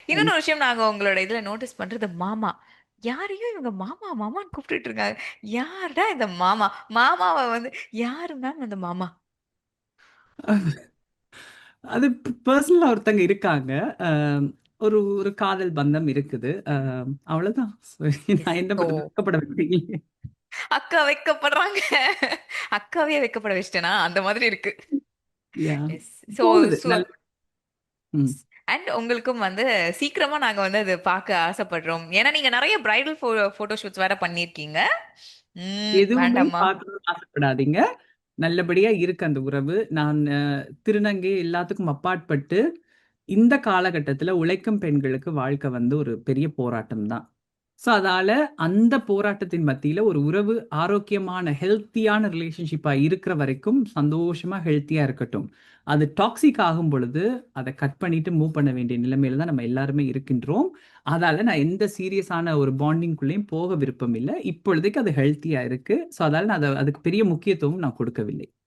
இன்னொன்னு விஷயம் நாங்க உங்களோட இதுல நோட்டீஸ் பண்றது மாமா. யாரையும் இவங்க மாமா மாமான்னு கூப்பிட்டுட்டு இருக்காங்க. யார்டா இந்த மாமா? மாமாவ வந்து யாரு மேம் அந்த மாமா? அது பர்சனலா ஒருத்தங்க இருக்காங்க. அம், ஒரு ஒரு காதல் பந்தம் இருக்குது. அவ்வளவுதான். எஸ். நான் என்ன ஓ! பண்றது? வெட்கப்பட வைக்கிறீங்களே. அக்கா வெட்கப்படுறாங்க. அக்காவையே வெட்கப்பட வச்சுட்டேனா? அந்த மாதிரி இருக்கு. யா, எஸ். சோ போகுது சோ நல்ல. ம். அண்ட் உங்களுக்கும் வந்து சீக்கிரமா நாங்க வந்து அது பார்க்க ஆசைப்படுறோம். ஏன்னா நீங்க நெறைய பிரைடல் போட்டோ ஷூட்ஸ் வேற பண்ணியிருக்கீங்க. எதுவுமே வேண்டாமா? பார்க்கணும்னு ஆசைப்படாதீங்க. நல்லபடியா இருக்கு அந்த உறவு. நான் திருநங்கை எல்லாத்துக்கும் அப்பாற்பட்டு இந்த காலகட்டத்துல உழைக்கும் பெண்களுக்கு வாழ்க்கை வந்து ஒரு பெரிய போராட்டம் தான். ஸோ அதால அந்த போராட்டத்தின் மத்தியில ஒரு உறவு ஆரோக்கியமான ஹெல்த்தியான ரிலேஷன்ஷிப்பா இருக்கிற வரைக்கும் சந்தோஷமா ஹெல்த்தியா இருக்கட்டும். அது டாக்ஸிக் ஆகும் பொழுது அதை கட் பண்ணிட்டு மூவ் பண்ண வேண்டிய நிலைமையில தான் நம்ம எல்லாருமே இருக்கின்றோம். அதால நான் எந்த சீரியஸான ஒரு பாண்டிங்குள்ளேயும் போக விருப்பம் இல்லை. இப்பொழுதைக்கு அது ஹெல்த்தியா இருக்கு. ஸோ அதால நான் அதுக்கு பெரிய முக்கியத்துவம் நான் கொடுக்கவில்லை.